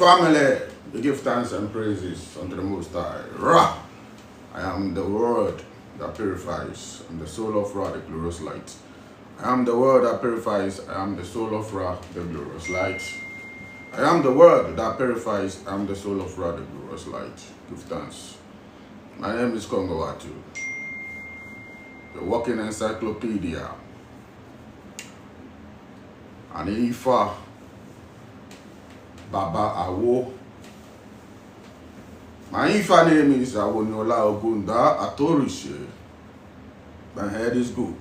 Family, we give thanks and praises unto the Most High. Ra! I am the Word that purifies. I am the soul of Ra, the glorious light. I am the Word that purifies. I am the soul of Ra, the glorious light. I am the Word that purifies. I am the soul of Ra, the glorious light. Give thanks. My name is Kongo Wattu, the walking encyclopedia. And Ifa Baba Awo. My Ifa name is Awoniola Ogunda Atorishe. My head is good.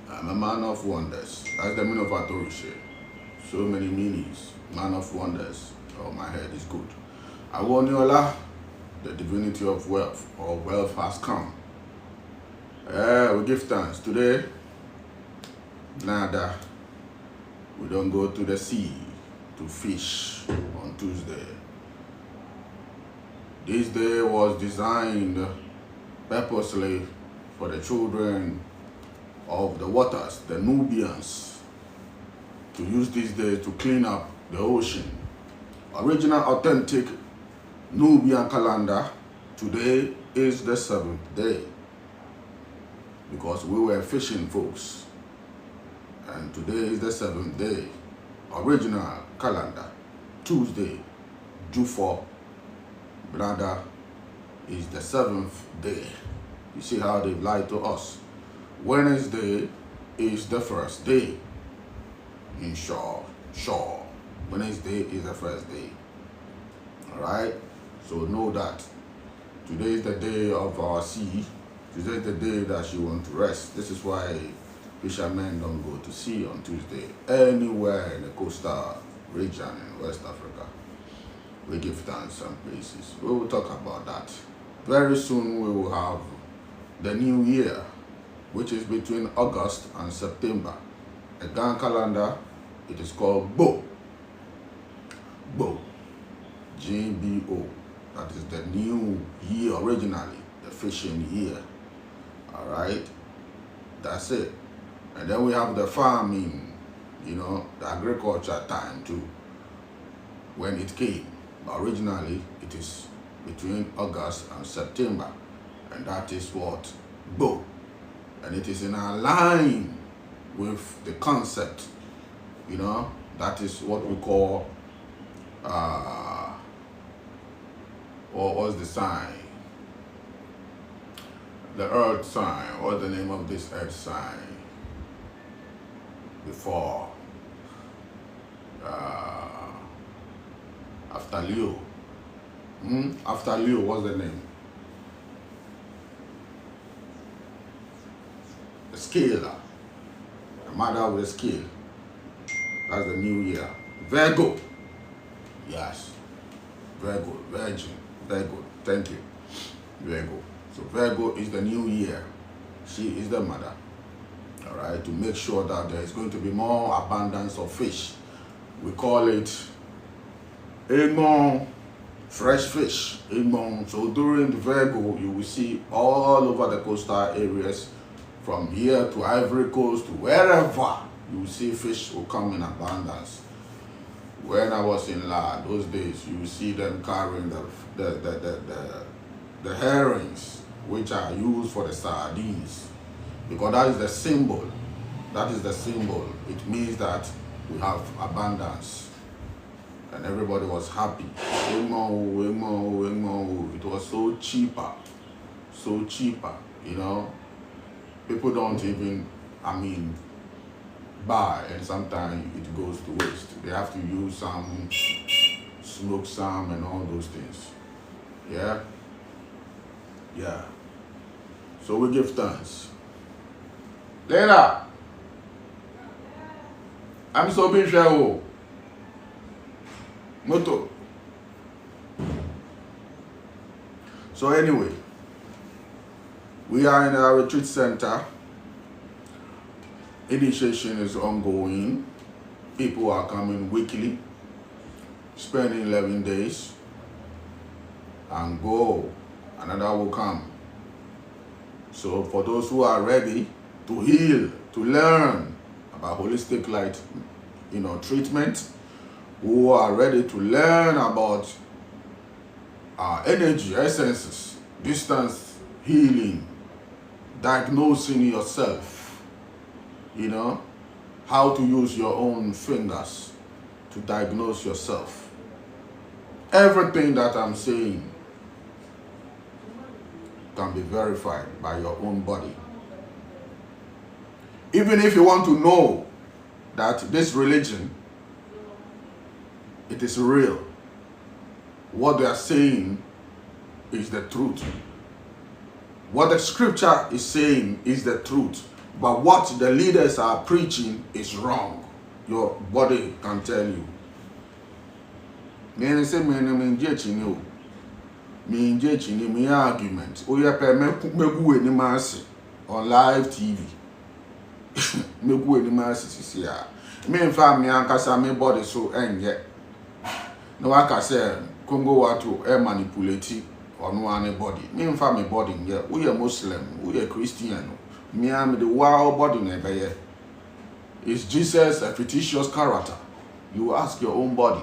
I'm a man of wonders. That's the meaning of Atorishe. So many meanings. Man of wonders. Oh, my head is good. Awoniola, the divinity of wealth, or wealth has come. We give thanks. Today, nada. We don't go to the sea to fish on Tuesday. This day was designed purposely for the children of the waters, the Nubians, to use this day to clean up the ocean. Original authentic Nubian calendar, today is the 7th day, because we were fishing, folks. And today is the 7th day. Original calendar, Tuesday, Jufo, brother, is the 7th day. You see how they lied to us. Wednesday is the first day. In sure. Wednesday is the first day. Alright? So know that. Today is the day of our sea. Today is the day that you want to rest. This is why fishermen don't go to sea on Tuesday. Anywhere in the coastal region in West Africa, we give thanks and praises. We will talk about that. Very soon we will have the new year, which is between August and September. A Ghana calendar, it is called Bo. Bo. G-B-O. That is the new year originally, the fishing year. Alright? That's it. And then we have the farming, the agriculture time too, when it came. But originally, it is between August and September. And that is what? Bo. And it is in line with the concept, that is what we call, or what's the sign? The earth sign. What's the name of this earth sign? Before, after Leo. After Leo, what's the name? The scale. The mother with a scale. That's the new year. Virgo. Yes. Virgo. Virgin. Virgo. Thank you. Virgo. So Virgo is the new year. She is the mother. Alright, to make sure that there is going to be more abundance of fish. We call it Egmont, fresh fish. Egmont. So during the Virgo, you will see all over the coastal areas, from here to Ivory Coast to wherever, you will see fish will come in abundance. When I was in La, those days, you will see them carrying the herrings, which are used for the sardines. Because that is the symbol. That is the symbol. It means that we have abundance. And everybody was happy. It was so cheaper. So cheaper, People don't even, buy, and sometimes it goes to waste. They have to use some, smoke some, and all those things. Yeah? Yeah. So we give thanks. Later, I'm so big show. Moto. So anyway, we are in our retreat center. Initiation is ongoing. People are coming weekly, spending 11 days, and go. Another will come. So for those who are ready to heal, to learn about holistic light, treatment, who are ready to learn about energy, essences, distance healing, diagnosing yourself, you know, how to use your own fingers to diagnose yourself. Everything that I'm saying can be verified by your own body. Even if you want to know that this religion, it is real, what they are saying is the truth. What the scripture is saying is the truth. But what the leaders are preaching is wrong. Your body can tell you. Me say me argument. Oh yeah, on live TV. Me infa me ankasa me body so enye. No aka say Kongo Wattu manipulate on one body. Me infa me body here. We are Muslim, we are Christian. Me am the wild body never here. Is Jesus a fictitious character? You ask your own body.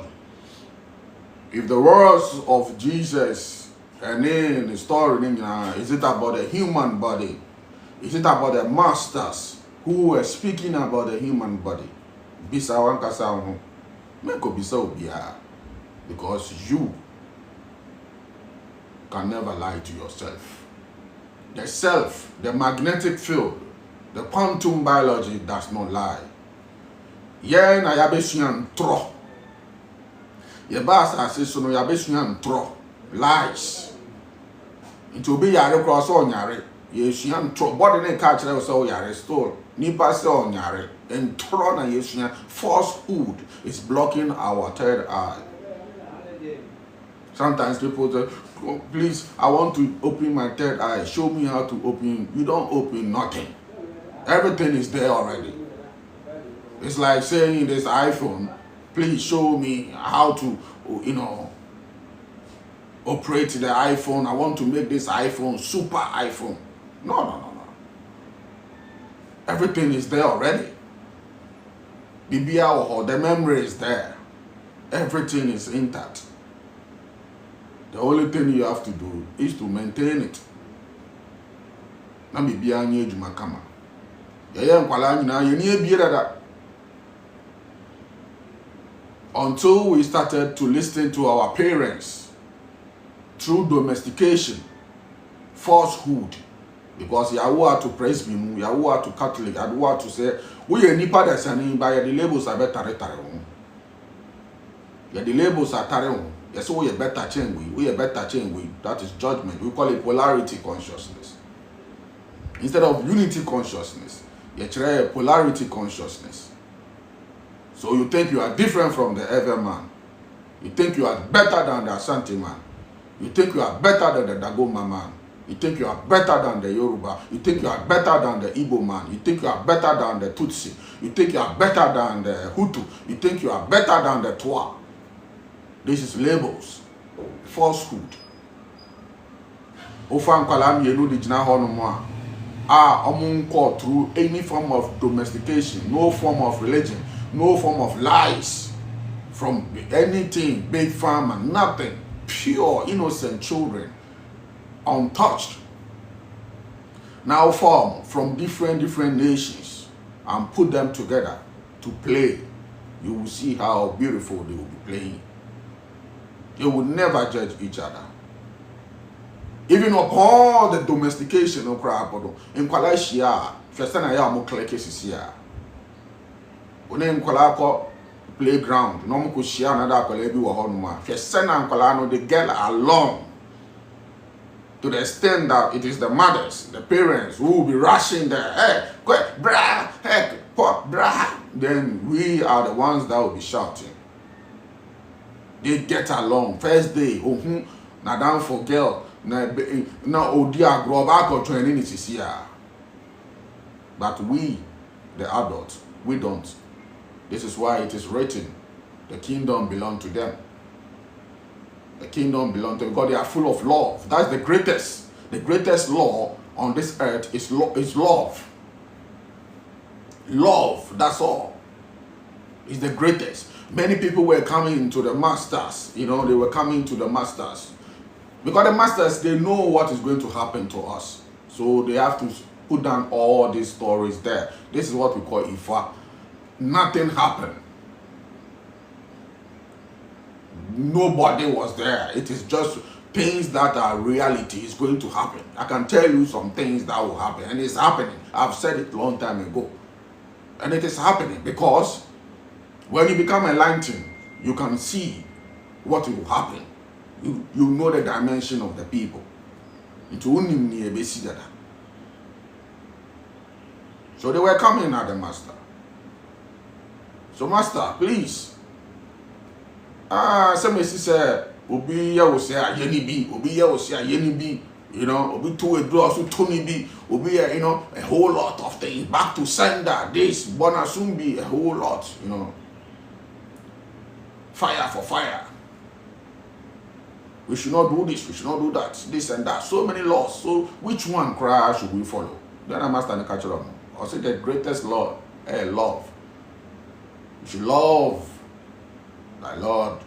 If the words of Jesus and in the story, is it about the human body? Is it about the masters who were speaking about the human body? Bisa kasa no, meko bisa obia, because you can never lie to yourself. The self, the magnetic field, the quantum biology does not lie. Yen na yabesian tro. Ye basa asiso no yabesian tro lies. Into be yare cross on yare. Ye sian tro body ne catch there so yare stole. Nipa se on yare. And tro na ye sian falsehood is blocking our third eye. Sometimes people say, oh, please, I want to open my third eye. Show me how to open. You don't open nothing. Everything is there already. It's like saying this iPhone, please show me how to, you know, operate the iPhone. I want to make this iPhone super iPhone. No. Everything is there already. The memory is there. Everything is intact. The only thing you have to do is to maintain it. Na bibia anya ejuma kama. Yeye nkwala nyina ye ni ebie dada. Until we started to listen to our parents through domestication, falsehood, because Yahweh to praise me, Yahweh to Catholic, Yahweh to say, we are nipa da sani by the labels are better tare. The labels are tare. Yes, we are better chain we are better chain we. That is judgment. We call it polarity consciousness. Instead of unity consciousness, you try polarity consciousness. So you think you are different from the other man. You think you are better than the Asante man. You think you are better than the Dagoma man. You think you are better than the Yoruba. You think you are better than the Igbo man. You think you are better than the Tutsi. You think you are better than the Hutu. You think you are better than the Twa. This is labels. Falsehood. Ofan kalam yenu di jina hono mo a through any form of domestication, no form of religion, no form of lies from anything, big pharma, nothing. Pure, innocent children, untouched. Now form from different nations and put them together to play. You will see how beautiful they will be playing. They will never judge each other. Even of all the domestication of Krapodo, in Kwalashia, Festana Yamo Klekisia. When in Kwalako playground, no Mukushia, another Kolebi or Honma, Festana and Kwalano, the girl alone. To the extent that it is the mothers, the parents who will be rushing there, hey, quick, brah, heck, pop, brah. Then we are the ones that will be shouting. They get along. First day, na down for girl, na odia grow back or training is here. But we, the adults, we don't. This is why it is written, the kingdom belongs to them. The kingdom belongs to them because they are full of love. That's the greatest. The greatest law on this earth is love. Love, that's all. Is the greatest. Many people were coming to the masters, they were coming to the masters. Because the masters, they know what is going to happen to us. So they have to put down all these stories there. This is what we call Ifa. Nothing happened. Nobody was there. It is just things that are reality is going to happen. I can tell you some things that will happen, and it's happening. I've said it a long time ago. And it is happening because when you become enlightened, you can see what will happen. You know the dimension of the people. So they were coming at the master. So master, please. Somebody said, Obi ya will say yeni bi, Obi ya will say yeni bi, Obi to a draw so Tony bi, Obi a whole lot of things. Back to sender, this, Bonasumbi, a whole lot, Fire for fire. We should not do this, we should not do that, this and that. So many laws. So which one cry should we follow? Then I must catch them. I'll say the greatest law, love. You should love thy Lord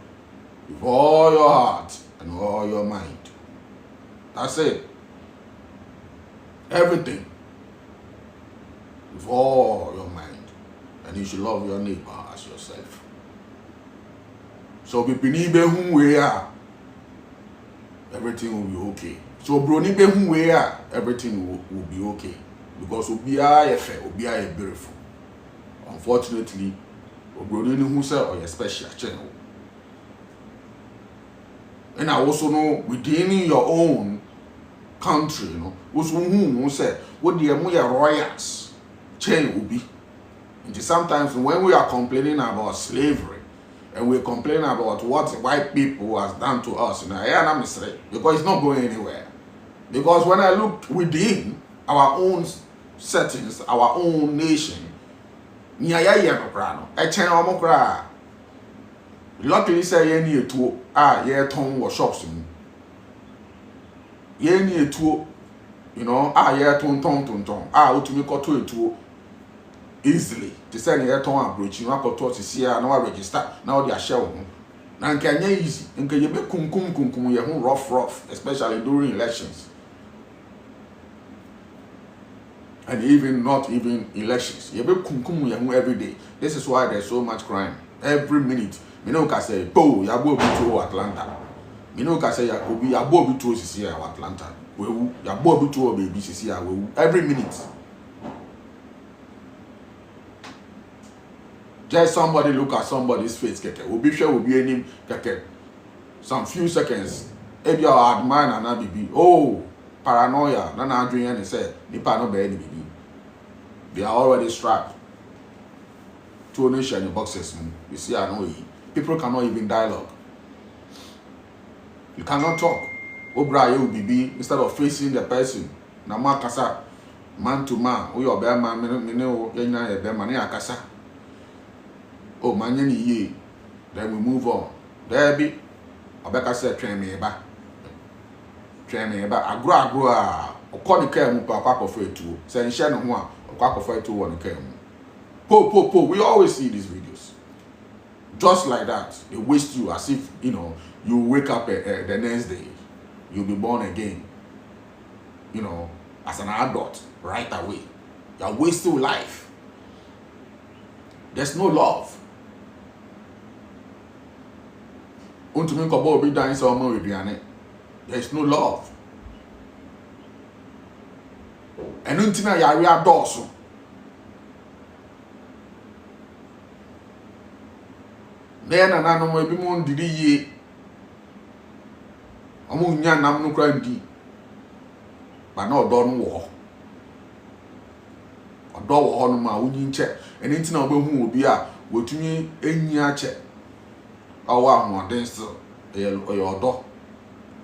with all your heart and all your mind. That's it. Everything. With all your mind. And you should love your neighbor as yourself. So everything will be okay. So everything will be okay. Because we are beautiful. Unfortunately, who say special channel. And I also know within your own country, who said what the royals chain will be. And sometimes when we are complaining about slavery and we complain about what white people has done to us, because it's not going anywhere. Because when I look within our own settings, our own nation, luckily say ye need to ye ton workshops ye need to ye ton utumi koto etuo easily to say ye ton approach you akoto to see na register na they share wo na nka nya easy nka ye be kunkum ye ho rough especially during elections. And even not even elections. You be kumkum every day. This is why there's so much crime. Every minute. Can say, "Po, ya bo to Atlanta." Can say, "Ya bo to sisi Atlanta." We ya bo to baby sisi every minute. Just somebody look at somebody's face, keke. Obi sure will be any keke. Some few seconds. If you are admire and not be paranoia, nana doing and say, Nipa no be baby. They are already strapped. Two nation in boxes. You see, I know people cannot even dialogue. You cannot talk. Obra you be instead of facing the person. Nama kasa man to man. We are bear man, mineo, yena bear man akasa. Oh man ye. Then we move on. There be Obeka said train me ba. Train me ba. Agro okọ the car mu papa for two. Say nshare no ho a okọ for two on the car mu. Po. We always see these videos. Just like that, they waste you as if you wake up the next day, you'll be born again. As an adult right away. You're wasting life. There's no love. There's no love. And until you are dorsal. Then another may be more did ye. Among yan nam no crime deep. But not done war. A door on my wooden check, and it's not who will be a what you mean any check. Our one then still your door,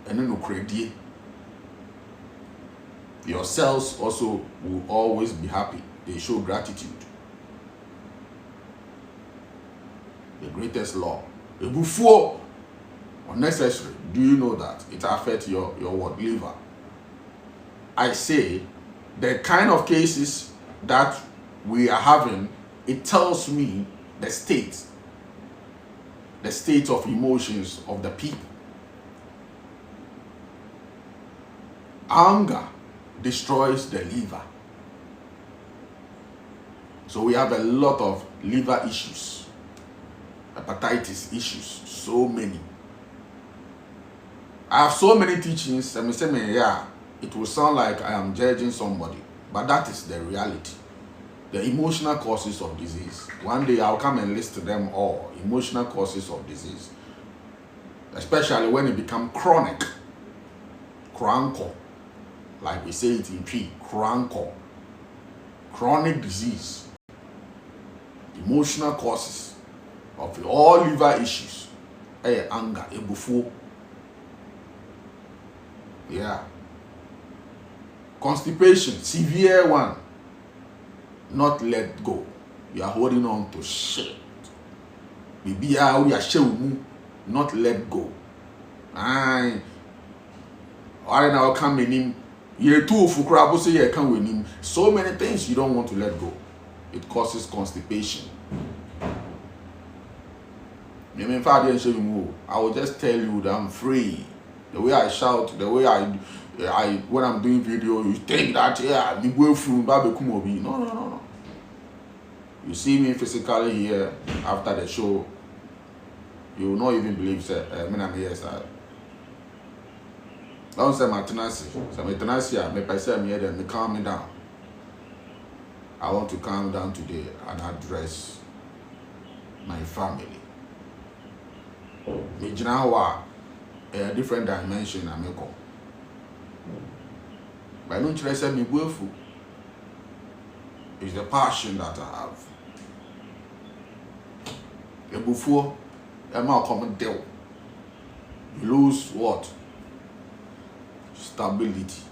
and then no credit. Your cells also will always be happy. They show gratitude. The greatest law. The before unnecessary. Do you know that it affects your what liver? I say the kind of cases that we are having, it tells me the state the state of emotions of the people. Anger destroys the liver. So we have a lot of liver issues, hepatitis issues, so many. I have so many teachings, and yeah, it will sound like I am judging somebody, but that is the reality. The emotional causes of disease. One day I'll come and list them all. Emotional causes of disease. Especially when it becomes chronic. Cranko. Like we say it in P. Cranko. Chronic disease. Emotional causes of all liver issues. Anger. Ebufu. Yeah. Constipation. Severe one. Not let go. You are holding on to shit. Maybe you are showing, not let go. I now come in him. You're too fukrabo say you can't win him. So many things you don't want to let go. It causes constipation. I will just tell you that I'm free. The way I shout, the way I when I'm doing video, you think that yeah, me go through Babekumobi. No. You see me physically here after the show, you will not even believe that I'm here. Don't say my tenacity. So my tenacity, I say I'm here, then me calm me down. I want to calm down today and address my family. Me jinawa a different dimension I make. But don't try to say me willful. It's the passion that I have. Before I'm not coming deal. You lose what? Stability.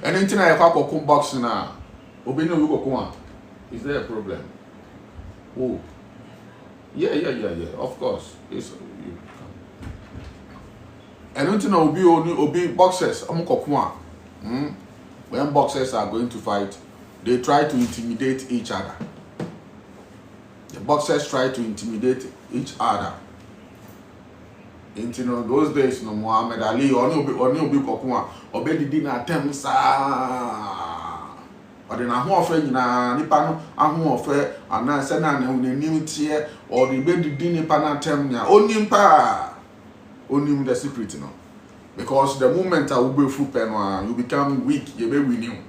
Anything I come boxing now. Obino you go. Is there a problem? Oh. Yeah. Of course. It's you. Anything obi boxers. When boxers are going to fight, they try to intimidate each other. The boxers try to intimidate each other. In those days, no Muhammad Ali or obi kokuma obedi na tem sa. Or the na na nipa no ahofe ana se na na unanim tie or the bedi nipa na tem nya onim the secret no. Because the moment I will be full pen, you become weak, you be winning.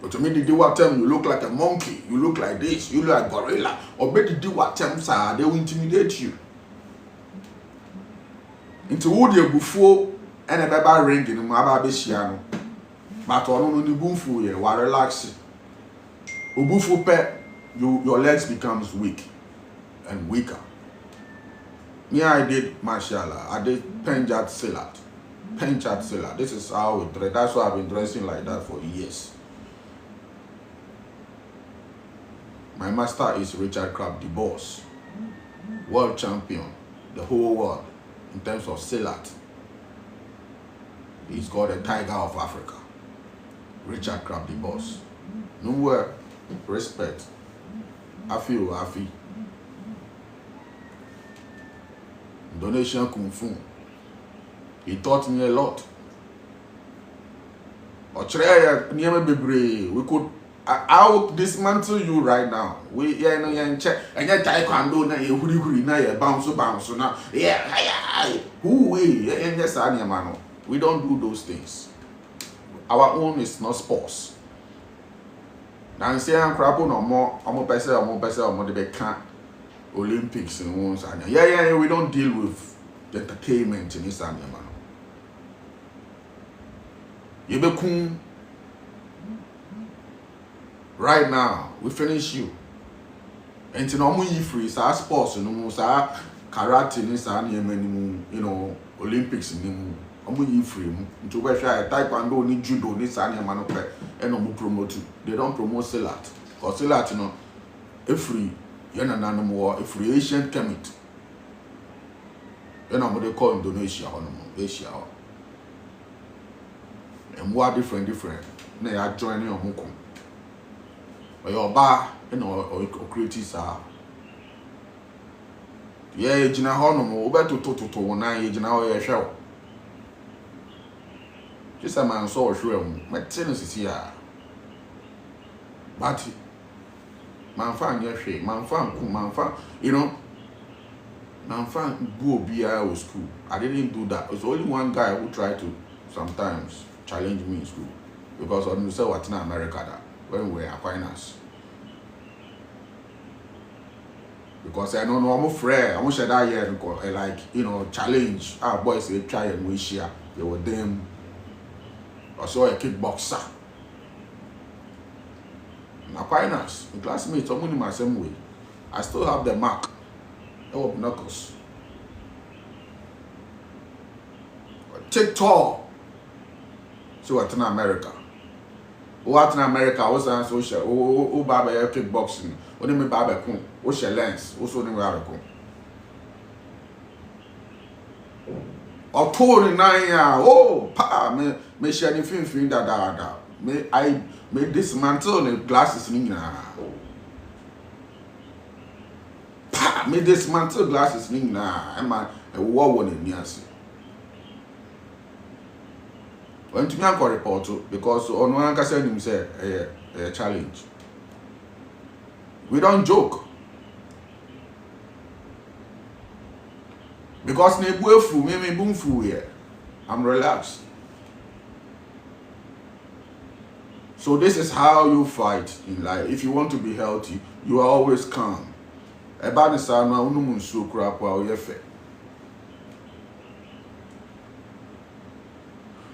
But to me, the do what time you look like a monkey, you look like this, you look like gorilla, or better do what time, sir, they will intimidate you. Into wood you before and a baby ring in my baby shiano. But on the boomful, you are relaxing. Ubufu pet, your legs becomes weak and weaker. Yeah, I did mashallah. I did Penchat Silat. This is how we dress. That's why I've been dressing like that for years. My master is Richard Crabb, the boss, world champion, the whole world in terms of Silat. He's called the Tiger of Africa. Richard Crabb, the boss. Nowhere, respect. Afi. Donation Kung Fu. He taught me a lot. We could I will dismantle you right now. We check and yet taekwondo na huri na bounce na we don't do those things. Our own is not sports. Now say I'm crapping no more. I'm the can't Olympics and ones and yeah, we don't deal with the entertainment in this area, man. You be cool. Right now, we finish you. And to know you free, so sports, karate, Olympics, you free. To where taekwondo, ni judo, ni sanya manope, and no promote. They don't promote Silat. Or Silat, free. You're an animal, a free Asian chemist. You know what they call Indonesia, Asia. And more different. They are joining your Hong Kong. Or your bar, or critics are. Yeah, Jina Honomo, over to 9 age now, a show. Just a man so sure, my tennis is here. But man fan, yes, man fan, you know, man fan go BIO school. I didn't do that. It's only one guy who tried to sometimes challenge me in school because I didn't say what in America that when we were Aquinas. Because I don't know, I'm afraid. I'm sure that year, like, you know, challenge. Our boys, they try and we share. They were them. I saw a kickboxer. Aquinas, my classmates, I'm in my same way. I still have the mark. Oh, knuckles. TikTok. So what in America? What in America? What's the social? Oh, Baba, kickboxing. What do you mean, Baba? What's your lens? What's the name of or 29 years. Oh, pa, me share the film that. Me dismantle the glasses. Pa, me dismantle glasses. I'm a war one in Yancy. When to me, I report to because on one can send him say a challenge. We don't joke. Because me boom fu here. I'm relaxed. So this is how you fight in life. If you want to be healthy, you are always calm.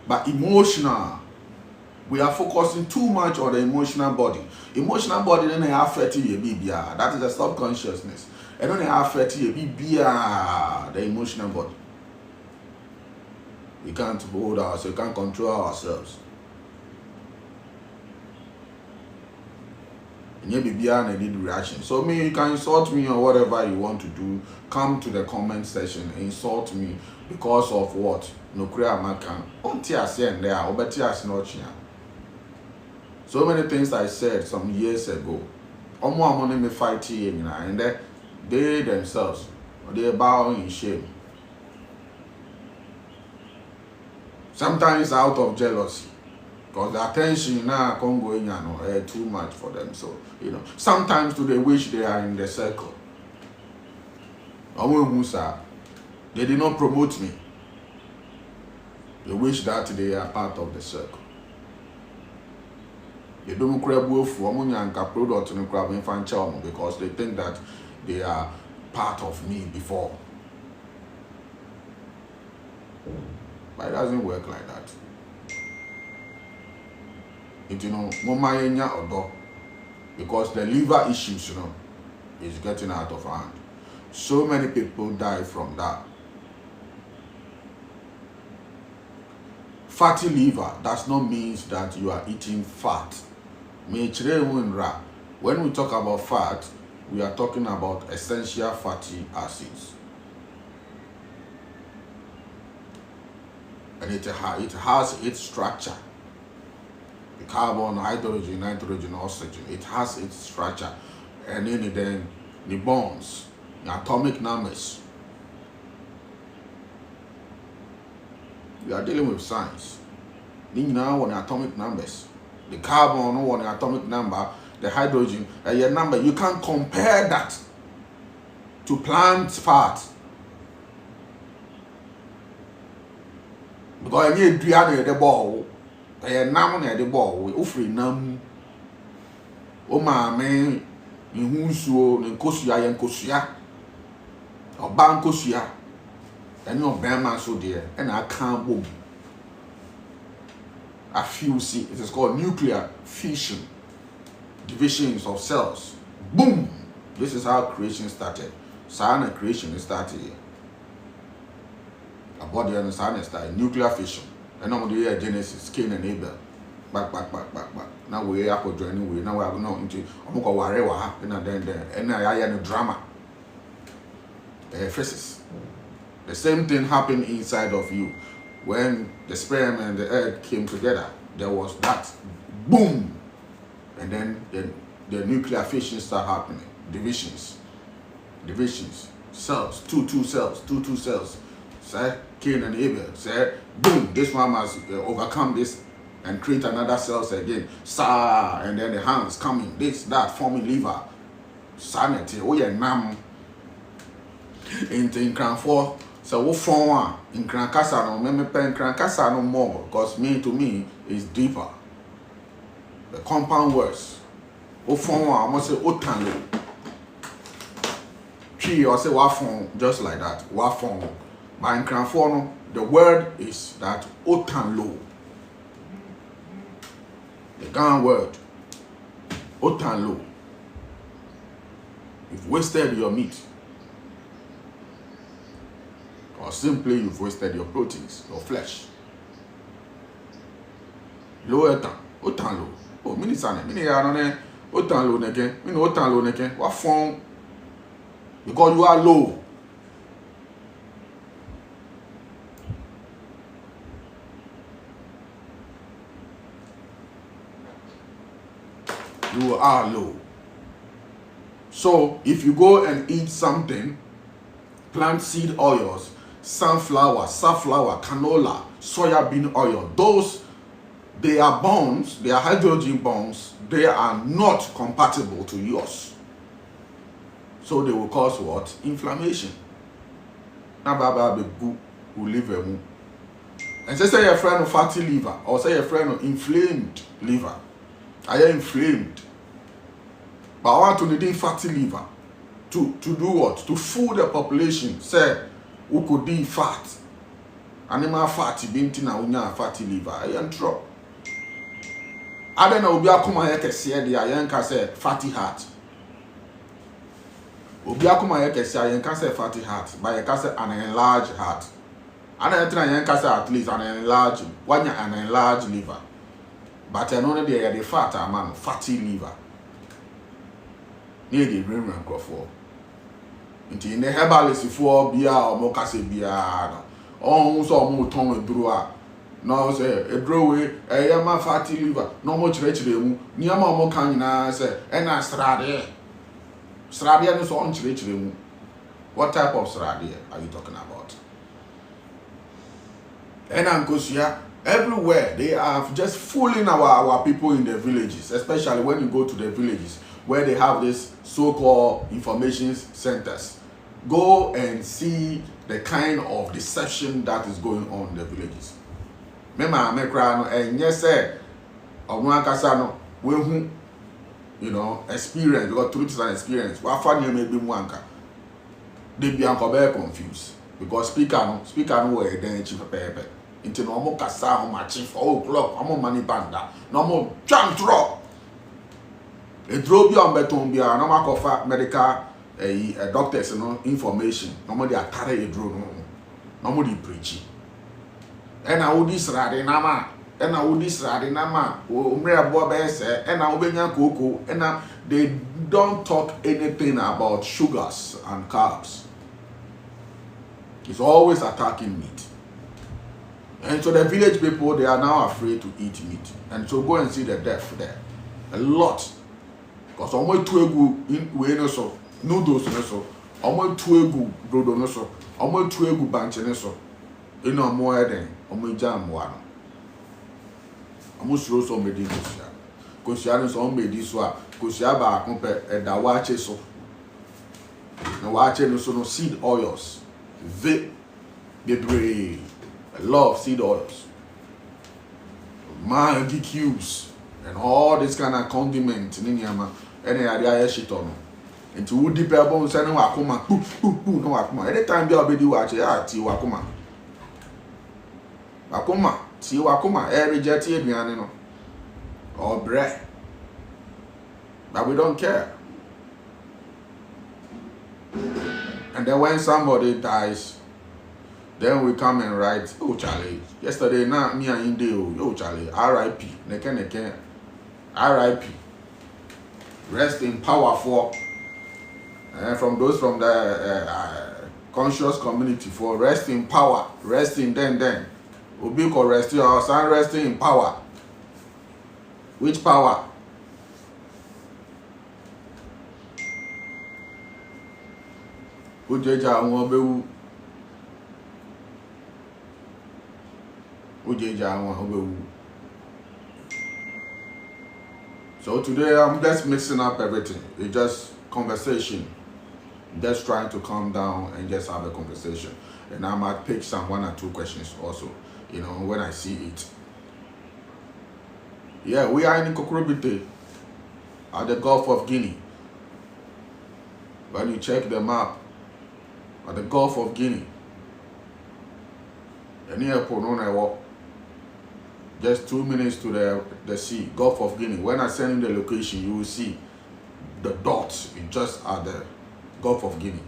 But emotional, we are focusing too much on the emotional body. Emotional body then affect you, that is the subconsciousness. And then affect you, the emotional body. We can't hold ourselves, we can't control ourselves. And you need reaction. So you can insult me or whatever you want to do. Come to the comment section and insult me because of what? No create makan. So many things I said some years ago. Me fight and they themselves they bow in shame. Sometimes out of jealousy. Because the attention now Congo too much for them. So, you know, sometimes they wish they are in the circle. They did not promote me. They wish that they are part of the circle. They don't crab wolf product in crab infant because they think that they are part of me before. But it doesn't work like that. You know, because the liver issues, you know, is getting out of hand. So many people die from that. Fatty liver does not mean that you are eating fat. When we talk about fat, we are talking about essential fatty acids. And it has its structure. The carbon, hydrogen, nitrogen, oxygen. It has its structure. And then the bonds, the atomic numbers. We are dealing with science. Now on the atomic numbers. The carbon on the atomic number, the hydrogen, your number. You can't compare that to plant fat. Because you need the ball. Nam na the ball, ufri nam. O maame, inhusuo, nkosua ye nkosua. Oba nkosua. And your bema so there, and I can't boom. A fuse, it is called nuclear fission, divisions of cells. Boom! This is how creation started. Science creation started here. A body and science started nuclear fission. And now we are Genesis, Cain and Abel. Back. Now we are joining. We now we are into Omuka Warewa, and I am a drama. Physics. The same thing happened inside of you. When the sperm and the egg came together, there was that boom. And then the nuclear fission started happening. Divisions. cells, two cells. Say Cain and Abel. Say boom, this one must overcome this and create another cells again. Sa, and then the hands coming, this, that, forming liver. Sanity, oh yeah, nam. In Cran 4, so what form one in Cran Casa no, me pen Cran Casa no more, because to me is deeper. The compound words. What form one, I must say otanlo. Tree or say what form, just like that. What form. But in Cran 4 no, the word is that otanlo. The Gan word. Otanlo. You've wasted your meat. Or simply you've wasted your proteins, your flesh. Low etan, otan low. Oh, mini sane, mini yarone, otan low neke, mini otan low neke. What form? Because you are low. You are low. So if you go and eat something, plant seed oils, sunflower, safflower, canola, soya bean oil, those, they are bonds, they are hydrogen bonds, they are not compatible to yours. So they will cause what? Inflammation. Now, Baba will live a moon. And say your friend of fatty liver, or say your friend of inflamed liver. I am inflamed. But I want to need fatty liver. To do what? To fool the population. Say, who could be fat? Animal fatty, binti na unya fatty liver. I am trouble. I don't know, Obia kuma yeke siye di ayenka say fatty heart. Obia kuma yeke siye ayenka say fatty heart, but yeka say an enlarged heart. I don't know ayenka say at least an enlarged, an enlarged liver. But I know the fat man, fatty liver. Near the rim and crofo. In the herbalist for beer or mocase beer. Oh, so more tongue with brewer. No, say a brewer, a yama fatty liver, no much rich room, near more canina, say, and I strade. Stradian is on rich room. What type of strade are you talking about? And Ancosia, everywhere they are just fooling our people in the villages, especially when you go to the villages where they have this so-called information centers. Go and see the kind of deception that is going on in the villages. Remember, and yes, sir, you know, experience, because truth is an experience. What fun you may be wanka. They be confused because speaker no way then chief paper. Into normal kasa on my chief 4 o'clock. I'm on money banda. Normal jump drop. A drop you on beton be a normal cover medical doctors, you know, information. Normally I carry a drone. Normally preaching. And I would this radinama. And I would this radinama. Umre bobe say. And I will cocoa. And they don't talk anything about sugars and carbs. It's always attacking meat. And so the village people, they are now afraid to eat meat. And so go and see the death there. A lot. Because almost 2 in way no so. Noodles no so. Almost 2 brodo no so. Almost 2 banche no so. You know more than almost jam one. Almost roast on made this year. Because you are so made this one. Because you have a compare a dawache so. Now watch no so no seed oils. The brave. I love seed oils, Maggi cubes, and all this kind of condiment. Any idea shit on into woody pebble and sending wakuma, no wakuma. Anytime you are ready, watch it, tea wakuma. Wakuma, tea wakuma, every jetty, or bread. But we don't care. And then when somebody dies, then we come and write, oh Charlie, yesterday now me and Indio, oh Charlie, R.I.P. Neke, R.I.P. Rest in power for from those from the conscious community for rest in power, rest in then. Ubiko rest your son resting in power. Which power? Ujeja Wabewu. Ujeja Wabewu. So today I'm just mixing up everything. It's just conversation. Just trying to calm down and just have a conversation. And I might pick some 1 or 2 questions also, you know, when I see it. Yeah, we are in Kokrobite at the Gulf of Guinea. When you check the map, at the Gulf of Guinea, and near Pononewo, just 2 minutes to the sea, Gulf of Guinea. When I send you the location, you will see the dots just at the Gulf of Guinea.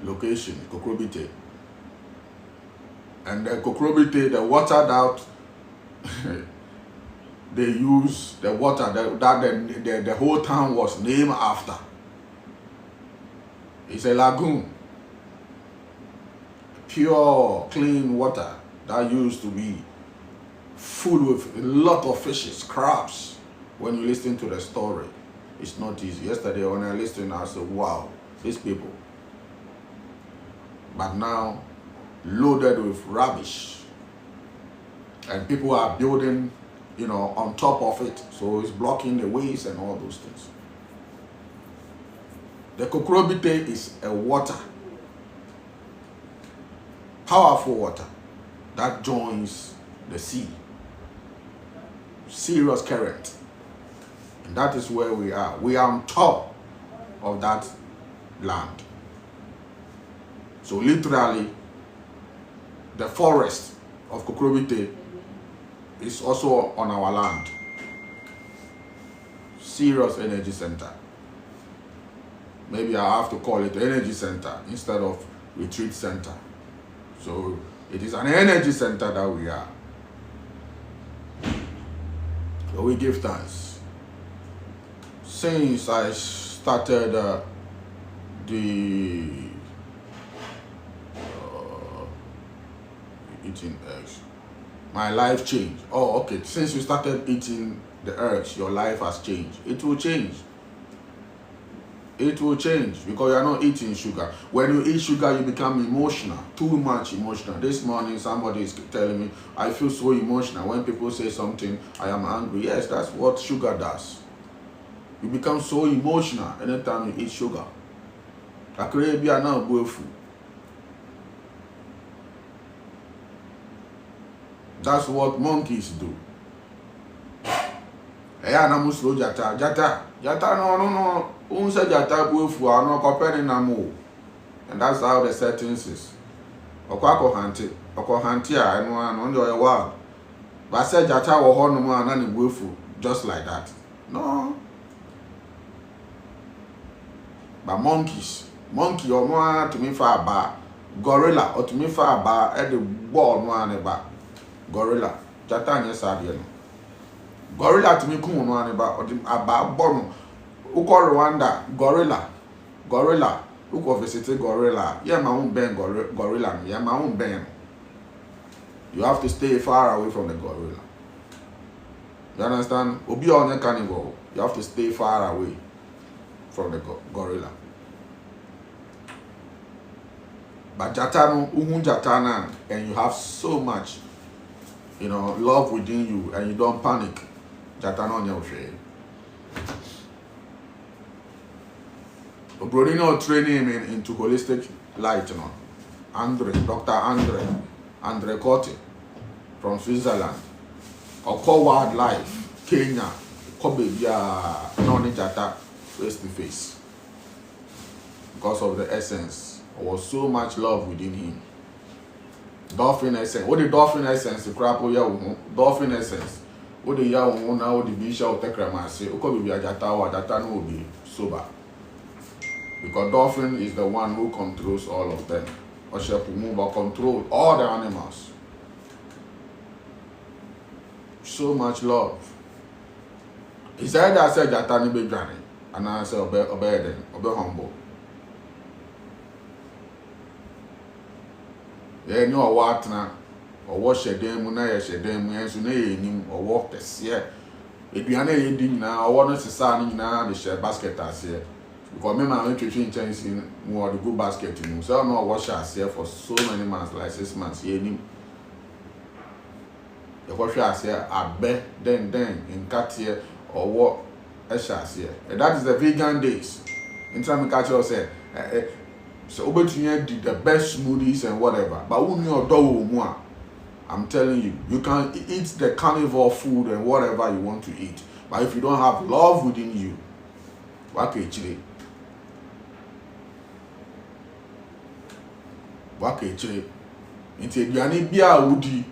Location, Kokrobite. And the Kokrobite, the water that they use, the water that the whole town was named after. It's a lagoon. Pure, clean water that used to be full with a lot of fishes, crabs. When you listen to the story, it's not easy. Yesterday when I listened, I said, wow, these people. But now, loaded with rubbish. And people are building, you know, on top of it. So it's blocking the ways and all those things. The Kokrobite is a water. Powerful water that joins the sea. Serious current. And that is where we are. We are on top of that land. So literally, the forest of Kokrobite is also on our land. Serious energy center. Maybe I have to call it energy center instead of retreat center. So it is an energy center that we are. So we give thanks. Since I started eating eggs, my life changed. Oh, okay. Since you started eating the eggs, your life has changed. It will change. It will change because you are not eating sugar. When you eat sugar, you become emotional, too much emotional. This morning, somebody is telling me, I feel so emotional. When people say something, I am angry. Yes, that's what sugar does. You become so emotional anytime you eat sugar. That's what monkeys do. Jata no. Unsa jata buefu ano kopeni na mo. And that's how the settings is. Okwa hanti a eno ano nde oye wa. Ba say jata wo ho no mo ana ne buefu just like that. No. But monkey omo to me fa ba. Gorilla or to me fa ba e de ball no ane ba. Gorilla jata anya sabe no. Gorilla to me kun no ane ba or aba bono. Uko Rwanda, gorilla. Uko visit gorilla. Yeah, my own ben gorilla. Yeah, my own ben. You have to stay far away from the gorilla. You understand? Obi on a carnival. You have to stay far away from the gorilla. But jatano, uhun jatana, and you have so much, you know, love within you, and you don't panic. Jatano on your shade. Brody no training him into holistic light, you know. Dr. Andre Cote from Switzerland. Oko Wildlife, Kenya, Kobe Noni Jata face to face. Because of the essence. There was so much love within him. Dolphin essence. What the dolphin essence? The crap dolphin essence. What the ya now the bishop take say, Oko be Jata no be sober. Because dolphin is the one who controls all of them. Or control all the animals. So much love. He said I said Jatani be Johnny. And I said obey them, obey humble. Yeah, no what na or wash a dem na ya shedem and so na or walk the seer. If you are na now, or want to sign na the share basket as here. Because me man nutrition change in more the good basket you know. So I know wash us here for so many months, like 6 months. Here ni. The wash us here abe then in cat here or what eshas here. And that is the vegan days. In time catch you say so obetunye did the best smoothies and whatever. But when you do I'm telling you, you can eat the carnivore food and whatever you want to eat. But if you don't have love within you, what can you Nti aduane bia wodi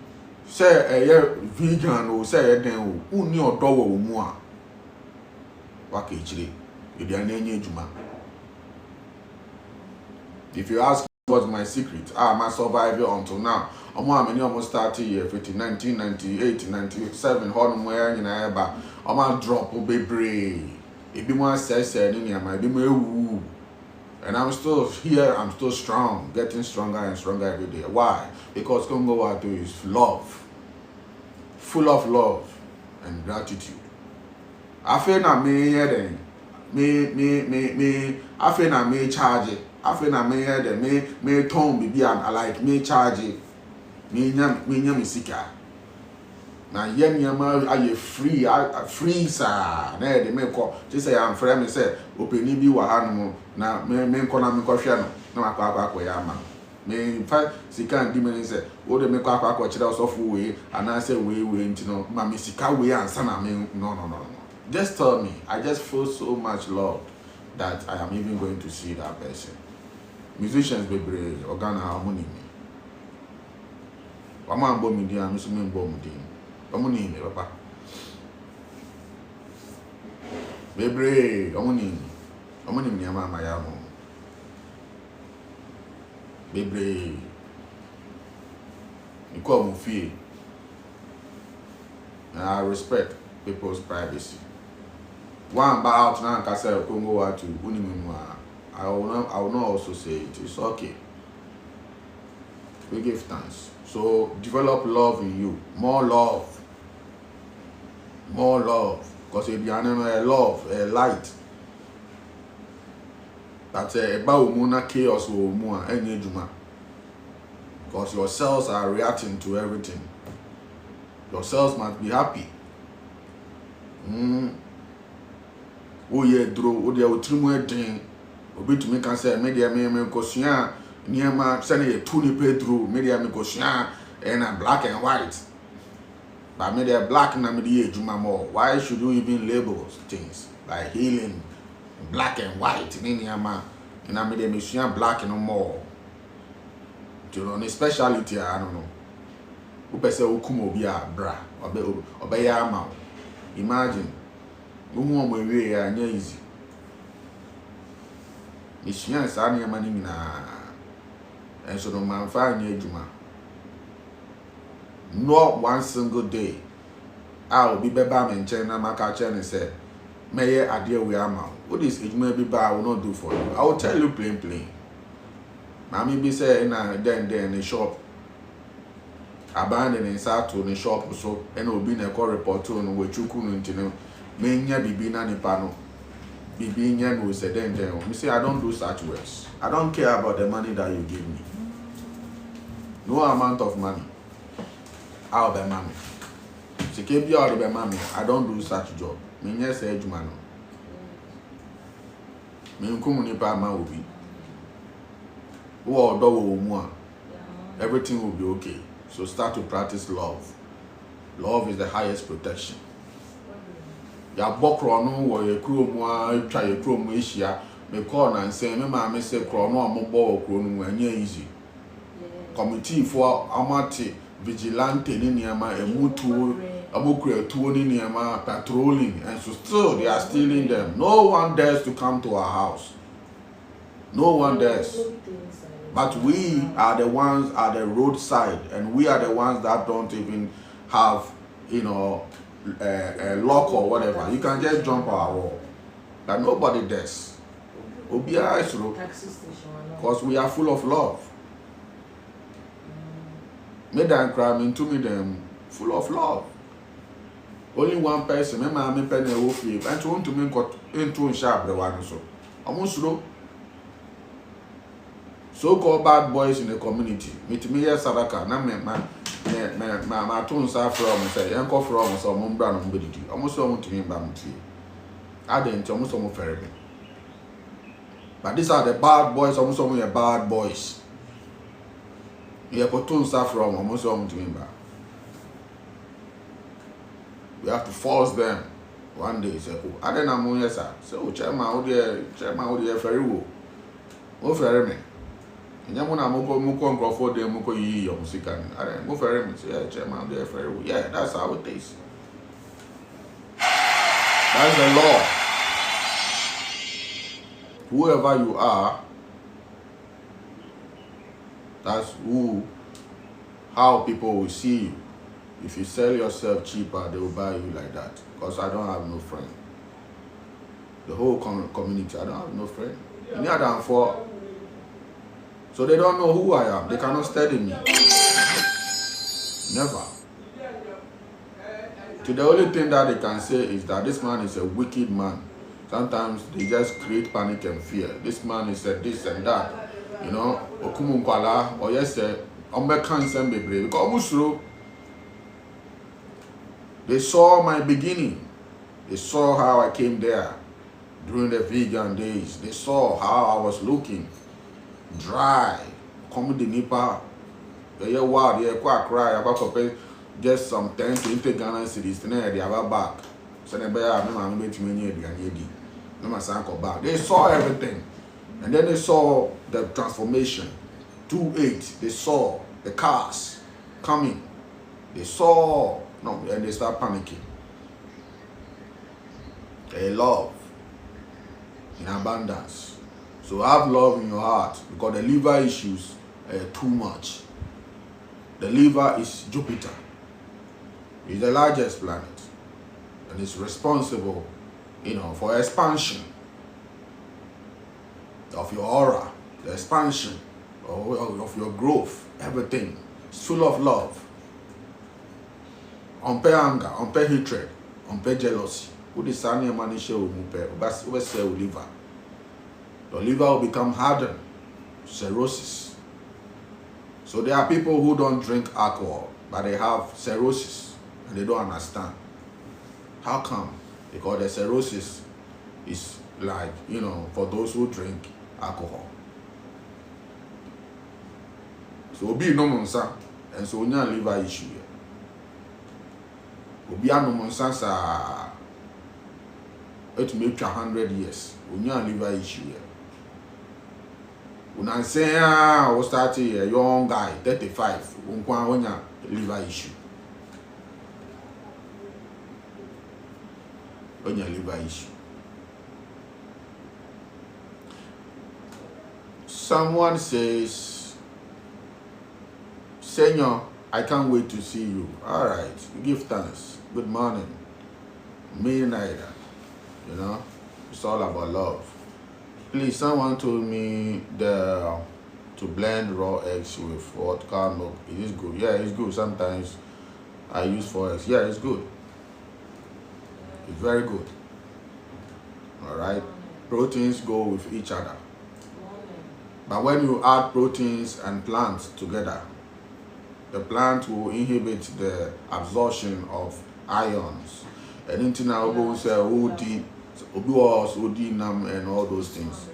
say vegan o say den o uni odo wo mu a waka chire aduane anya adwuma. If you ask what's my secret, my survival until now. Almost started here 1998, 97 hon mo ya nyina eba. Drop bebre. Ebi mo asese ni nyama, ebi mo ewu. And I'm still here, I'm still strong, getting stronger and stronger every day. Why? Because Kongo Wattu is love, full of love and gratitude. I feel na me here I feel na me charge it. I feel na me here me tone bibi and I like me charge it. Me nyam sika. Na yen yama aye free sir. Na de me ko just say am frame me say openi bi wa hanu na me nko na me ko hwe no na akwa ya ma me fa sika ndi me say wo de me ko akwa kire osofo we ana say we ntino ma me sika we ansa na me no. Just tell me. I just feel so much love that I am even going to see that person. Musicians be brave organa harmony me. Wama mbo mi dia me so me mbo mu din. Omuni me papa. Bebre, omuni me ama ya mo. Bebre. Iko mu fie. I respect people's privacy. One about now can say Kongo Wattu I will not also say it. It's okay. We give thanks. So develop love in you. More love. Because if you are a love, a light. That's about chaos or more any juma. Because your cells are reacting to everything. Your cells must be happy. Oh yeah, draw. Oh there will trim wedding. Obi to make say media me kosua niema send a tuni pedro media me kosua and black and white. But media black na media juma more. Why should you even label things like healing black and white? Niema and media me black no more. You know, speciality I don't know. Who pese okumo bi a bra obe ya ama. Imagine umu mo we ya nya easy. Nishian sa na yama ni na enso no man fa nya adwuma. Not one single day I will be beba me nchen na maka che ne say meye ade we ama. What is adwuma bi ba I will not do for you. I will tell you plain. Mami be say na then the shop abandon inside to the shop so and obi na call report to no we chuku no ntino me nya bibi na nipa no bibi nya no say then me say I don't do such works. I don't care about the money that you give me. No amount of money I'll be mommy. Sike bi all be mommy. I don't do such job. Me nya say adwuma no. Me nkum nipa ma obi. Wo odo wo mu a everything will be okay. So start to practice love. Love is the highest protection. Ya bokro no wo ye kro mu a twa ye kro mu ehia me call na say me ma me say kro no ambo kro no anya easy. Committee for amati vigilante ni niama emutu abokro etuo ni niama patrolling and so still they are stealing them. No one dares to come to our house. No one dares. But we are the ones at the roadside, and we are the ones that don't even have, a lock or whatever. You can just jump our wall. But nobody does. Because we are full of love. Made and crime into me them full of love. Only one person, me penny wolf, and to me got into sharp the one so. Almost slow. So-called bad boys in the community. Meet me here, Sadaka. Na my tones are from say, Uncle from so Mumbra and Biddy. Almost so to me, Bamti. I didn't almost almost ferry. But these are the bad boys, almost almost bad boys. You have tones are from almost almost to me. We have to force them. One day, say, oh, I don't know, yes, sir. So, Chairman, oh, dear, ferry wo. Oh, ferry me. And you want to muko for the muko yi your music and I go ferry me. Yeah, Chairman, dear, ferry wo. Yeah, that's how it is. That's the law. Whoever you are, that's how people will see you. If you sell yourself cheaper, they will buy you like that. Because I don't have no friend. The whole community, I don't have no friend. Near than four. So they don't know who I am. They cannot study me. Never. So the only thing that they can say is that this man is a wicked man. Sometimes they just create panic and fear. This man is a this and that. You know, Okumunkwala, or yes, Ombekansen Bebre. Because they saw my beginning. They saw how I came there during the vegan days. They saw how I was looking dry. Come the nipa. They wild, they quite cry about just some 10 to 20 Ghana cities. Then they have back. So they They saw everything. And then they saw the transformation. 2-8. They saw the cars coming. They saw and they start panicking. They love in abundance. So have love in your heart because the liver issues are too much. The liver is Jupiter. It's the largest planet. And it's responsible, for expansion of your aura, the expansion of your growth, everything. It's full of love. Unpair anger, unpair hatred, unpair jealousy. Who the sunny money show will say liver. Your liver will become hardened, cirrhosis. So there are people who don't drink alcohol, but they have cirrhosis and they don't understand. How come? Because the cirrhosis is like, for those who drink alcohol. So be no monsa, and so now liver issue. Obiano Monsansa, it may 100 years. Unya liver issue. When say I was starting a young guy, 35, unya liver issue. Unya liver issue. Someone says, Senor, I can't wait to see you. All right, give thanks. Good morning. Me neither. It's all about love. Please, someone told me to blend raw eggs with vodka milk. It is good. Yeah, it's good. Sometimes I use 4 eggs. Yeah, it's good. It's very good. All right. Proteins go with each other. But when you add proteins and plants together, the plant will inhibit the absorption of ions. And into now go say OD nam and all those things.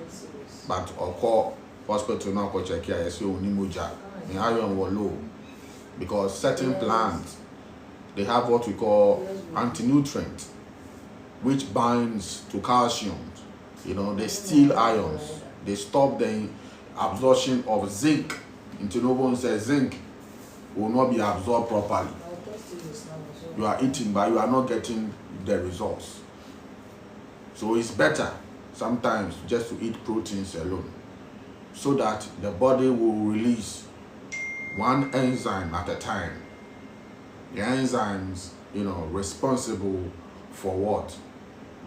But of course, hospital now go check here, so Nimoja. The iron were low. Because certain plants, they have what we call anti-nutrient, which binds to calcium. They steal ions. They stop the absorption of zinc. Into no one says zinc will not be absorbed properly. You are eating, but you are not getting the results. So it's better sometimes just to eat proteins alone, so that the body will release one enzyme at a time. The enzymes, responsible for what?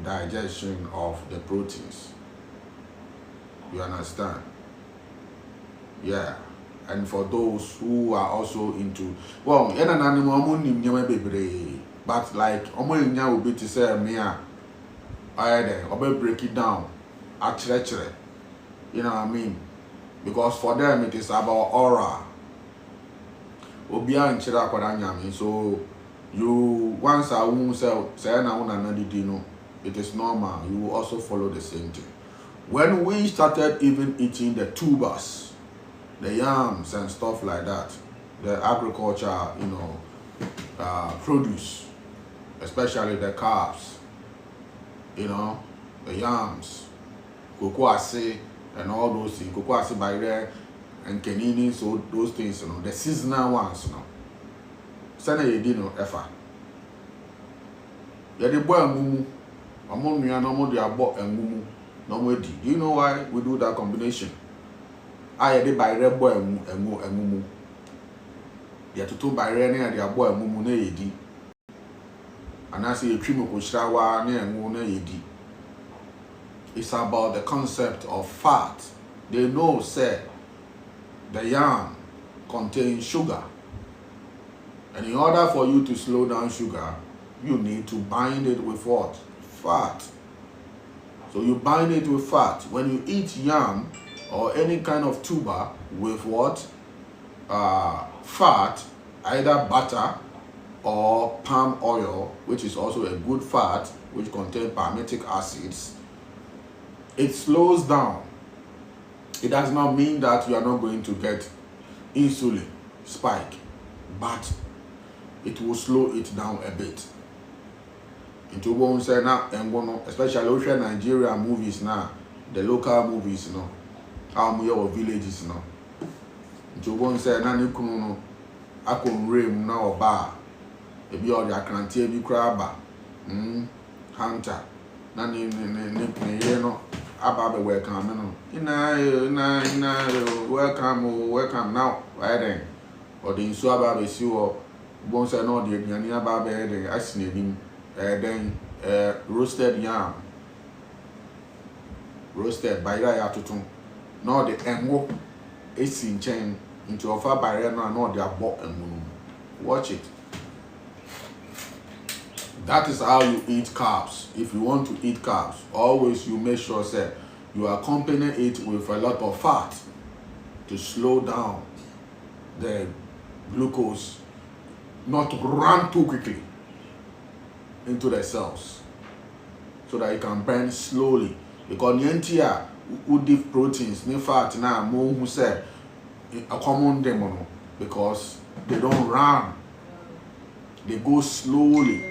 Digestion of the proteins. You understand? Yeah. And for those who are also into, well, but like will be to say me, I break it down actually, you know what I mean? Because for them it is about aura. Obia nchira kwada nyame. So you once I won't say na una dino, it is normal. You will also follow the same thing. When we started even eating the tubers, the yams and stuff like that, the agriculture, you know, produce, especially the carbs, you know, the yams, cocoa and all those things, cocoa by there and canini, so those things, you know, the seasonal ones, you know. Sana ye di no efa. Ye de boy mumu, amon nua no mo de abo engumu, no mo di. Do you know why we do that combination? Ye de by red boy engumu. Ye to by red na de abo engumu na ye di. Anase ye twi mo ko shirawa na engu na ye di. It's about the concept of fat. They know say the yam contains sugar. And in order for you to slow down sugar, you need to bind it with what? Fat. So you bind it with fat. When you eat yam or any kind of tuber with what? Fat, either butter or palm oil, which is also a good fat, which contains palmitic acids, it slows down. It does not mean that you are not going to get insulin spike, but it will slow it down a bit. Into one say now, and especially over Nigeria movies now, the local movies, you know, our villages, you know. Into one say now, you know, I can rim now or bar, maybe all the acrantia be crabber, hunter, none you know, about the welcome, you know, welcome now, right then, or the insuaba be sure. Once I know the nearby bed, I seen him, then roasted yam, roasted by Yatutum. Now the engo is in chain into a far by no, they are bought and moon. Watch it. That is how you eat carbs. If you want to eat carbs, always you make sure that you accompany it with a lot of fat to slow down the glucose. Not run too quickly into the cells so that it can burn slowly. Because the entire woody proteins, no fat now, more who said a common demon because they don't run, they go slowly.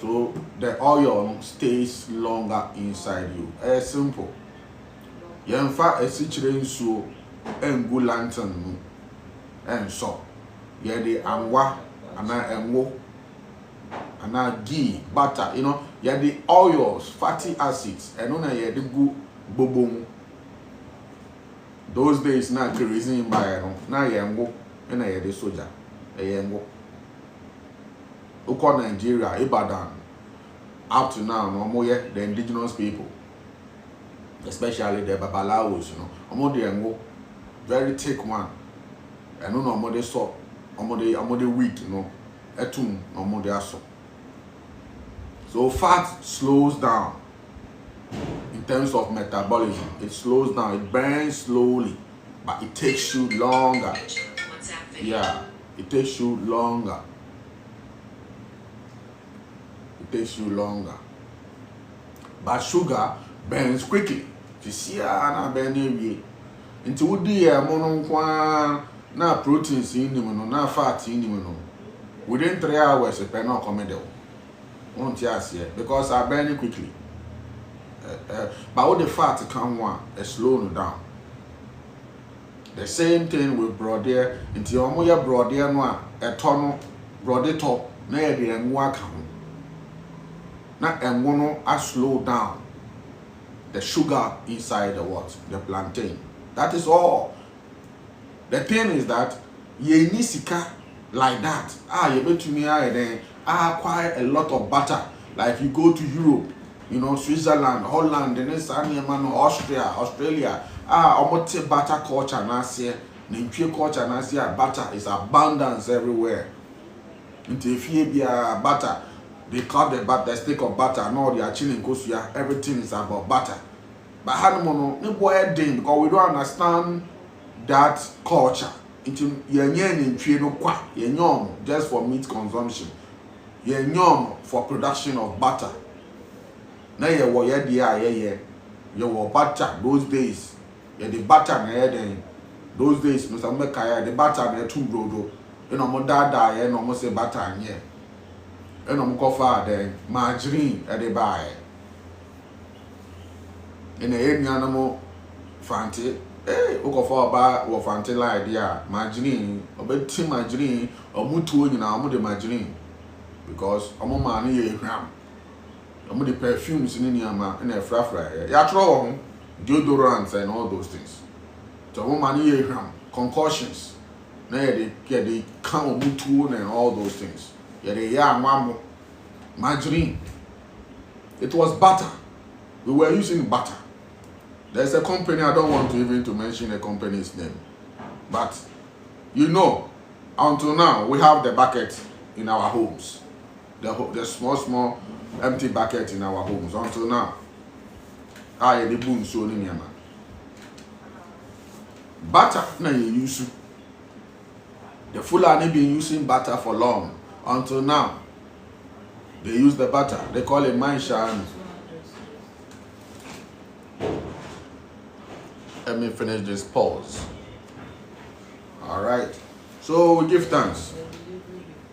So the oil stays longer inside you. It's simple. You in fact a situation so and good lantern. And so, yeah, the anwa, and ghee, butter, you know, yeah, the oils, fatty acids, and on a the good boom. Those days now, kerosene by now, yango, and I had the soldier, a yango. Uko Nigeria, Ibadan, up to now, no more yet, the indigenous people, especially the Babalawos, you know, more the yango, very thick one. I don't know what they saw, I'm the wheat, you know, etum, no more they aso. So fat slows down in terms of metabolism. It slows down, it burns slowly, but it takes you longer. Yeah, it takes you longer. It takes you longer. But sugar burns quickly. You see, I burn every into would be a mono. Na proteins in him, na fat in him. Within 3 hours, a pen or comedy. Won't you see? Because I burn it quickly. But all the fat come one, slow down. The same thing with broadier into your moya broadier noir, a tunnel, broadie top, near the and come. Not and one I slow down the sugar inside the what? The plantain. That is all. The thing is that ye nisika like that. You bet to me then acquire a lot of butter. Like you go to Europe, you know, Switzerland, Holland, the next man, Australia. Almost butter culture nasia, Nimpia culture nasia, butter is abundance everywhere. Into if you be a butter, They cut the butter, the stick of butter, and all they are chilling kosuya. Everything is about butter. But Hanamono, no boy ding because we don't understand that culture. Into yenyen just for meat consumption. Yenyom for production of butter. Now ye wo ye dia ye wo butter those days. Ye the butter na ye den. Those days no some kaya the butter na too brodo. You know mo dada ye no mo say butter nye. You know mo kofa den margarine e dey buy. Ina ye nwana mo fanti okofa ba wo fanti la idea margarine obeti margarine omutuo nyina omo de margarine because omo man ye hwam omo de perfumes ni niama na frafra ya tro wo ho deodorants and all those things so omo man ye hwam concoctions na ye de kan omutuo and all those things ye de ya amamo margarine. It was butter. We were using butter. There's a company, I don't want to even to mention the company's name. But, you know, until now, we have the bucket in our homes. The small, empty bucket in our homes. Until now. The boom so in Yemen. Butter, na you use. The Fulani been using butter for long. Until now. They use the butter. They call it manshan. Let me finish this pause. All right. So we give thanks.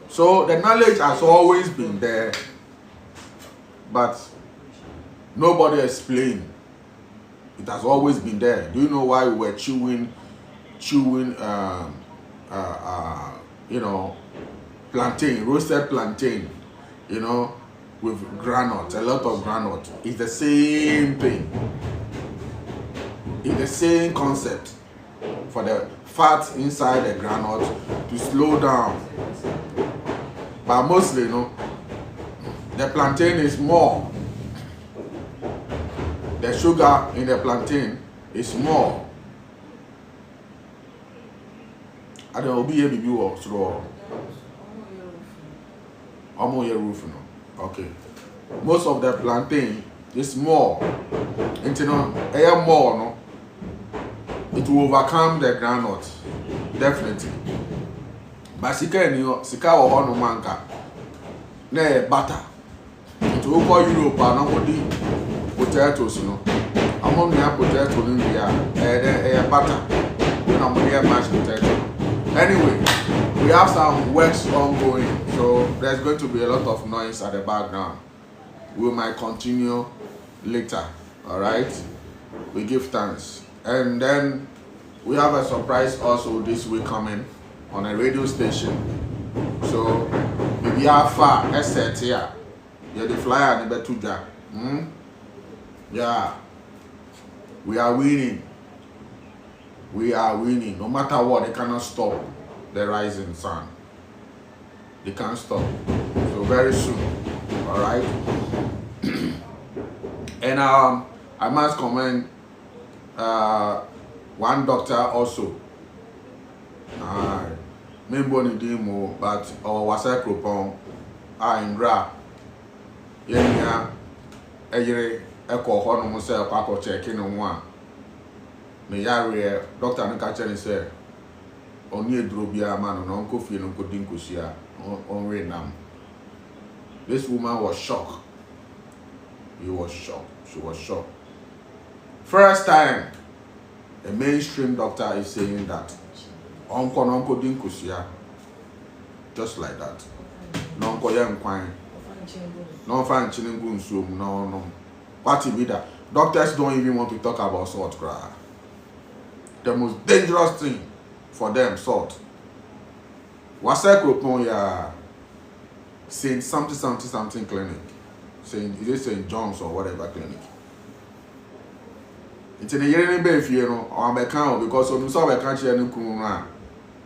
So the knowledge has always been there, but nobody explained. It has always been there. Do you know why we were chewing, plantain, roasted plantain, with granite, a lot of granite? It's the same thing. It's the same concept for the fat inside the granite to slow down. But mostly, the plantain is more. The sugar in the plantain is more. I don't be able to throw. I'm on your roof now. Okay. Most of the plantain is more. Air more, no? It will overcome the granite, definitely. But sika wo no manka na butter. It will call Europe and nobody potatoes, among the potato in the butter. I'm here mashed potato. Anyway, we have some works ongoing, so there's going to be a lot of noise at the background. We might continue later. All right, we give thanks. And then we have a surprise also this week coming on a radio station. So maybe how far asset here. You're the flyer and the betuja. Yeah. We are winning. We are winning. No matter what, they cannot stop the rising sun. They can't stop. So very soon. Alright. And I must commend one doctor also. Member ni demo, but was a cropon. In Gra. Yenya Ejere Echo Hono Musel Paco checking on one. Me yare doctor and catcher and say, only drobia man on Uncle Phil and Kodinkusia on Renam. This woman was shocked. He was shocked. She was shocked. First time a mainstream doctor is saying that Uncle Dinkusia, just like that. No Uncle Young Quine. No fan chinning no. What if that? Doctors don't even want to talk about salt cry. The most dangerous thing for them, salt. What's that group ya saying something clinic? Saying is it St. John's or whatever clinic? It's in a year in Bayfield or I'm a count because on some country and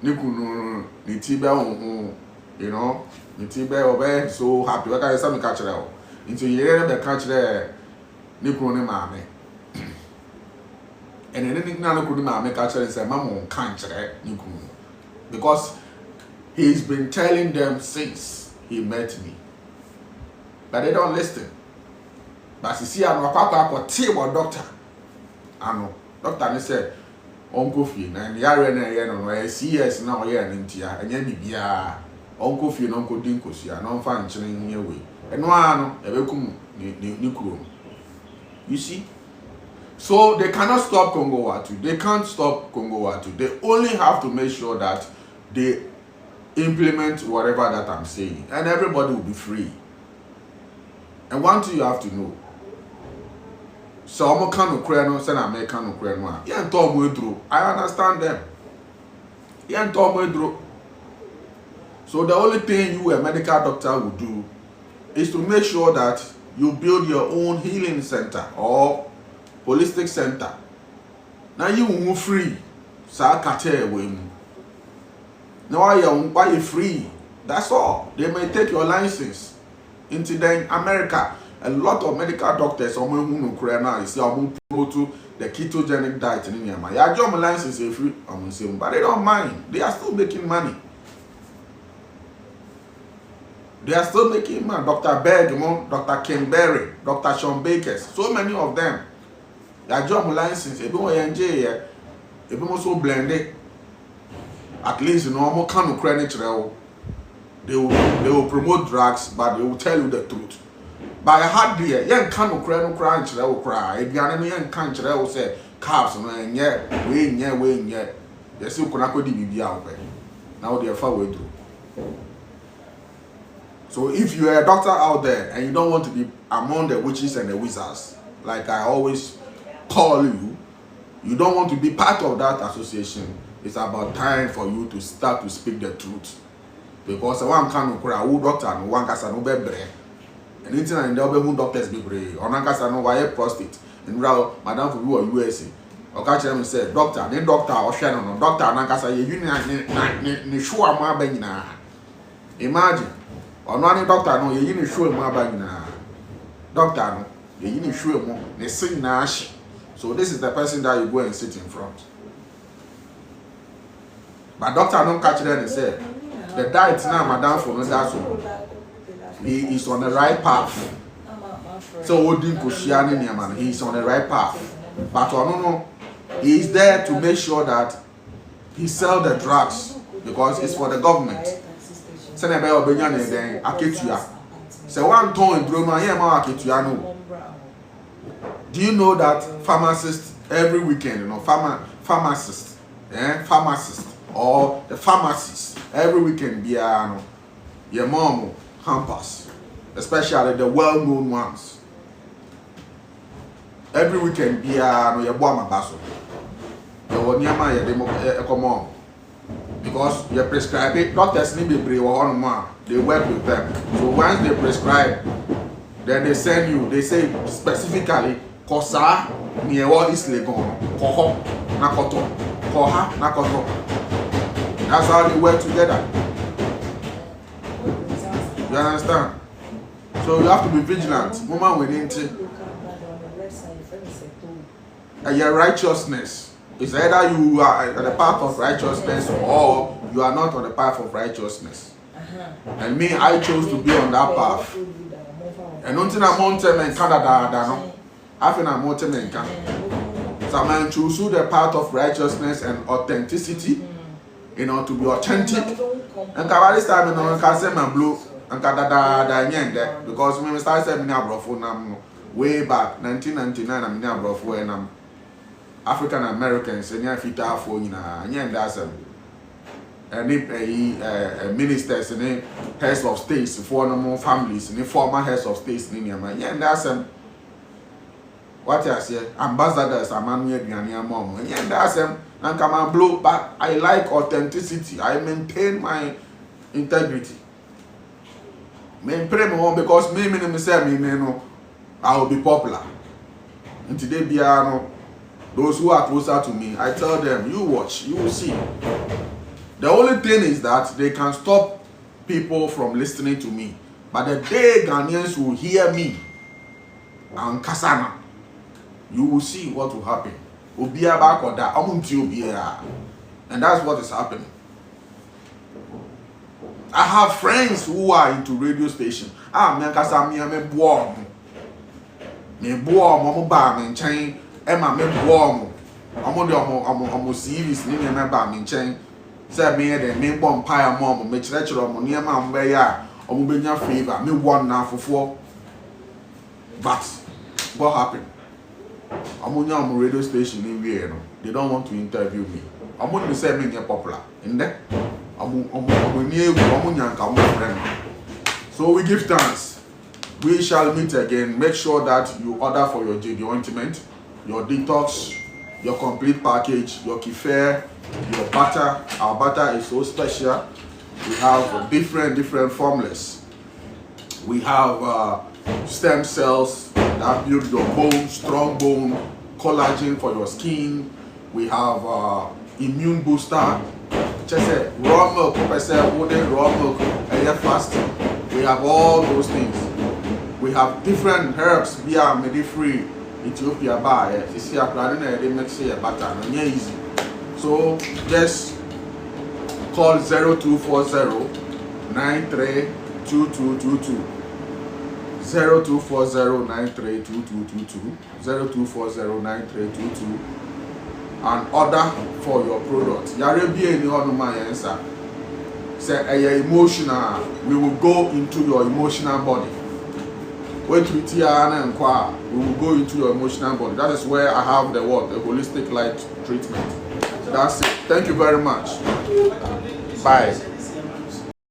Nikunu Nitiba, Nitiba obey so happy. What I some catch out into year the country there, Nikuni Mammy. And anything now could make catch and say, Mamma can't Nikunu. Because he's been telling them since he met me. but they don't listen. But you see, I'm a team or doctor. I know. Doctor said, Uncle Finn, and Yaren, CS now, and Intia, and Yabia, Uncle Finn, Uncle Dinkosia, and unfunctioning your way. And one, a welcome, Nikuru. You see? So they cannot stop Kongo Wattu. They can't stop Kongo Wattu. They only have to make sure that they implement whatever that I'm saying, and everybody will be free. And one thing you have to know. So I'm kind of crano, send American crano. Yeah, Tom Wedro. I understand them. Yeah, Tom Wedro. So the only thing you, a medical doctor, will do is to make sure that you build your own healing center or holistic center. Now you will move free. Sa kate we. Now why you free? That's all. They may take your license. Into then America, a lot of medical doctors are who now is to the ketogenic diet in India. Yeah, job license is free, but they don't mind. They are still making money. They are still making money. Dr. Bergman, Dr. Kimberry, Dr. Sean Bakers, so many of them. Their job license, if you also blended, at least normal kind of credit they will promote drugs, but they will tell you the truth. But I had the young kind of crunch, they will cry. If you are any young country, they will say, carbs, and yet, we yet. They still cannot be out there. Now they are far away through. So if you are a doctor out there and you don't want to be among the witches and the wizards, like I always call you, you don't want to be part of that association, it's about time for you to start to speak the truth. Because one can cry, who doctor, and one can no bebre. And it's in the doctors be brave. Or one can no why prostate. And now, Madame for you or USA. Or catch them and say, doctor, then doctor or Shannon, doctor, and I can say, you sure my benina. Imagine. Or no doctor, no, you sure my benina. Doctor, no, you sure more, they sing nash. So this is the person that you go and sit in front. But doctor don't catch them and say, the diet now, madam, for no that's all. He is on the right path. So he is on the right path. But no, he is there to make sure that he sell the drugs because it's for the government. So one ton no. Do you know that pharmacists every weekend, pharmacists, or the pharmacists every weekend your mom hampers, especially the well-known ones. Every weekend your boy basso. Because you prescribe it, doctors need to be they work with them. So once they prescribe, then they send you, they say specifically kosa near what is legon, koho, nakoto, koha, nakoto. That's how they work together. You understand? So you have to be vigilant. Woman within your righteousness. It's either you are on the path of righteousness or you are not on the path of righteousness. And me, I chose to be on that path. And until I'm on time in Canada, I think I'm on time in Canada. So I'm choose the path of righteousness and authenticity, to be authentic. And this time, I can say my blue and Canada, because when we started saying way back 1999, I'm in Abrofo and I'm African Americans and yeah, fit out for that's ministers and heads of states for normal families and former heads of states in yeah, that's what I say, ambassadors are man mom and yeah, that's and come and blow, but I like authenticity. I maintain my integrity. Maintain my home because me I will be popular. And today those who are closer to me, I tell them, you watch, you will see. The only thing is that they can stop people from listening to me. But the day Ghanaians will hear me and Kasana, you will see what will happen. And that's what is happening. I have friends who are into radio station. Me kasa me boom. Me boom, omo ba me nchen. Me boom. Omo de omo series ni me ba me nchen. Say me de me bom pie mom me kire omo ne ma mo be ya. Omo benya favor. Me one na fofo. But what happened? I'm radio station in Vienna. They don't want to interview me. I'm going to say me popular. In there, so we give thanks. We shall meet again. Make sure that you order for your JD ointment, your detox, your complete package, your kefir, your butter. Our butter is so special. We have different formulas. We have stem cells that build your bone, strong bone, collagen for your skin. We have immune booster. Just say raw milk, raw milk, and fasting. We have all those things. We have different herbs. We are free Ethiopia by it's here. They make say butter. Easy. So just call 0240 932222. 0240932222 02409322 and order for your product. Yare be any on my answer. Say emotional, we will go into your emotional body. When we Tiana and Kwa, we will go into your emotional body. That is where I have the holistic light treatment. That's it. Thank you very much. Bye.